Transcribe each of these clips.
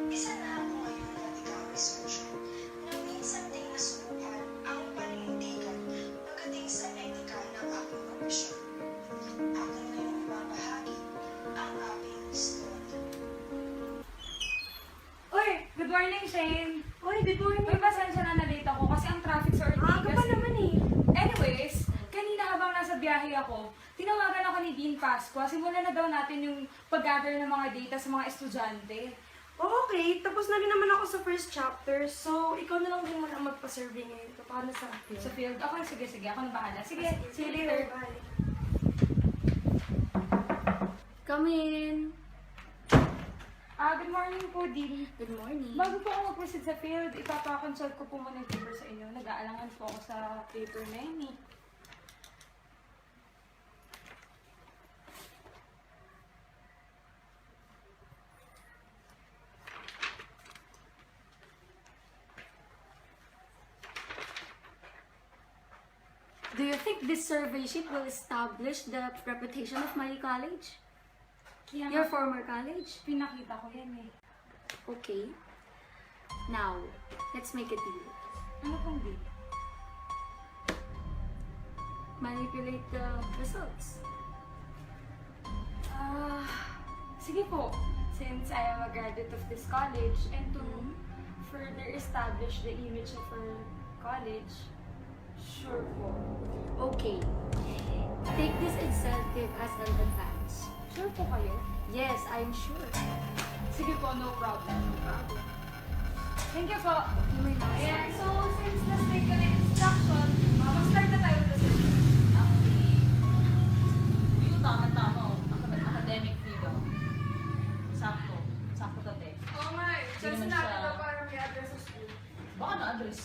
Isa na ako ngayon na ikaw researcher na minsan ding nasubukan ang paninindigan pagdating sa etika ng aking profesyon. Akin ngayong ibabahagi ang aking story. Uy, good morning, Shane. Uy, good morning. Uy, pasensya na na-late ako kasi ang traffic sa Ortigas. Aga pa naman eh. Anyways, kanina habang nasa biyahe ako, tinawagan ako ni Dean Pascua. Simulan na daw natin yung pag-gather ng mga data sa mga estudyante. Okay, tapos na rin naman ako sa first chapter. So, ikaw na lang din muna magpa-survey ngayon. Paano sa akin? Sa field. Okay, sige. Ako na bahala. Sige, see you later. Bye. Come in. Good morning po, Dean. Good morning. Bago po ako mag-proceed sa field, ipapakonsult ko po muna yung paper sa inyo. Nag-aalangan po ako sa paper na yun eh. Do you think this survey sheet will establish the reputation of my college? Kaya Your former college? pinakita ko yan eh. Okay. Now, let's make a deal. Ano pong deal? Manipulate the results. Sige po. Since I am a graduate of this college and to further establish the image of our college, sure po. Okay. Take this incentive as an advance. Sure po kayo? Yes, I'm sure. Sige po, no problem. No problem. Thank you po. You may not. Ayan, so since na-take ko na yung instruction, mag-start na tayo with the session. Yung tama-tama, academic freedom. Sakto. Sakto ka, te. Oo nga eh. Hindi Just naman natin siya- daw para may address sa school. Baka na-address.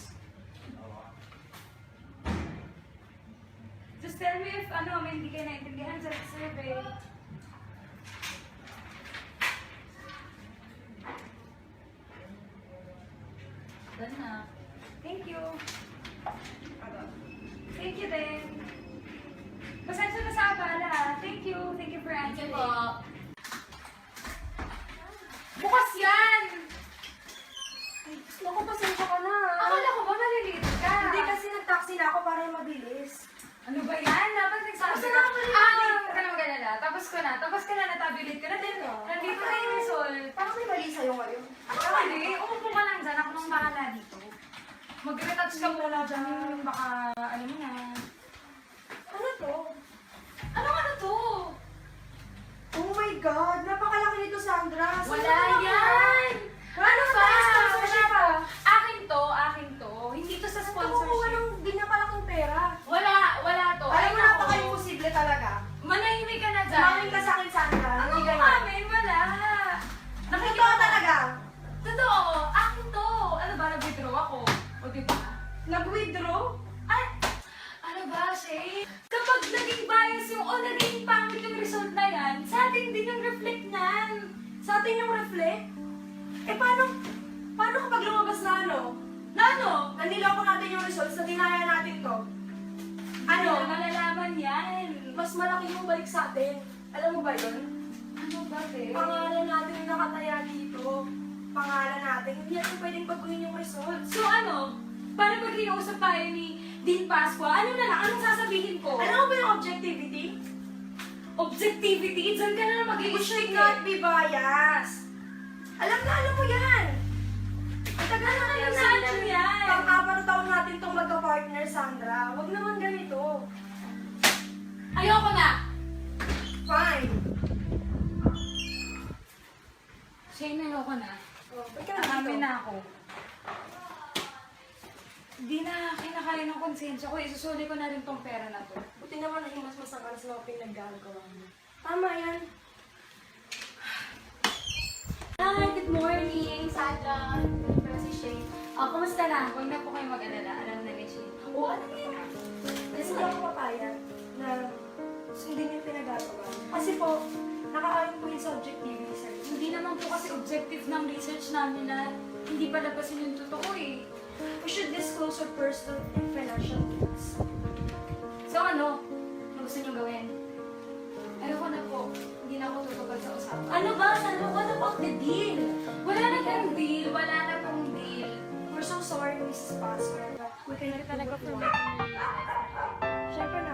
Just tell me if may hindi kayo naintindihan sa survey. Done na. Thank you. Thank you din. Pasensya na sa abala. Thank you. Thank you for Thank you answering. po. Bukas yan! Naku, pasensya ka na. Akala ko ba malilito ka? Hindi kasi nag-taxi na ako para mabilis. Ano ba yan? Dapat nagsabi Tapos ka. na ako rin. Hindi ka na mag-alala. Tapos ka na. Natabilit ka na din. Nandito na yung result. Parang may mali sa'yo ngayon. Ano mali? Umupo ka lang dyan. Ako nang bahala dito. Mag-retouch ka muna dyan. Baka, alam mo na. Ano to? Ano to? Oh my God! Napakalaki nito, Sandra. Saan Wala mo yan! Ano ba? Sponsorship pa? Akin to. Hindi to sa Kumuha sponsorship. ng ganyan kalaking pera. Wala to. Alam mo, Ay, nako. napaka-imposible talaga. Manahimik ka na dyan. Sumangin ka sa akin, Sandra. Ano Hindi mo ganyan. amin? Wala. Nakikita ko talaga. Totoo. Akin to. Ano ba? Nag-withdraw ako. O diba? Nag-withdraw? Ay! Ano ba, Shay? Kapag naging bias yung o naging pangit yung result na yan, sa atin din yung reflect niyan. Sa atin yung reflect? Eh, paano kapag lumabas na ano? Na ano? Naniloko natin yung results na dinaya natin to. Ano? Malalaman yan. Mas malaki yung balik sa atin. Alam mo ba yun? Ano ba, Shay? Pangalan natin yung nakataya dito. Pangalan natin. Hindi natin pwedeng baguhin yung results. So ano? Paano pag kinausap tayo ni Dean Pascua? Ano na lang? Anong sasabihin ko? Alam mo ba yung objectivity? Objectivity? Diyan ka na lang We should mag-i-stick not be biased. Alam mo yan. Ang tagal na Ano yan, na Sandra. ano yan? Pang-apat na taon natin itong magka-partner, Sandra. Huwag naman ganito. Ayoko na! Fine. Shane, ayoko na. Oh, ba't ka Nakami nandito? na ako. Hindi na kinakaya ng konsensya ko. Isusuli ko na rin tong pera na to. Buti naman naging mas masakal sa mga pinaggagawa mo. Tama yan. Hi, good morning, Sandra. Si Shane. Kumusta na? Huwag na po kayo mag-alala. Alam na ni Shane. Oo, ano yan? Kasi hindi ako papayag na sundin yung pinagagawa. Kasi po, nakaayon po yung sa objective research. Hindi naman po kasi objective ng research namin na hindi palabasin yung totoo eh. We should disclose our personal and financial needs. So ano? Ano gusto nyo gawin? Ayoko na po. Hindi na ako tutupad sa usapan. Ano ba? What about the deal? Wala na kayong Mrs. Pascal, but we can Thank you talaga do for what we want. making me realize that. Siyempre na,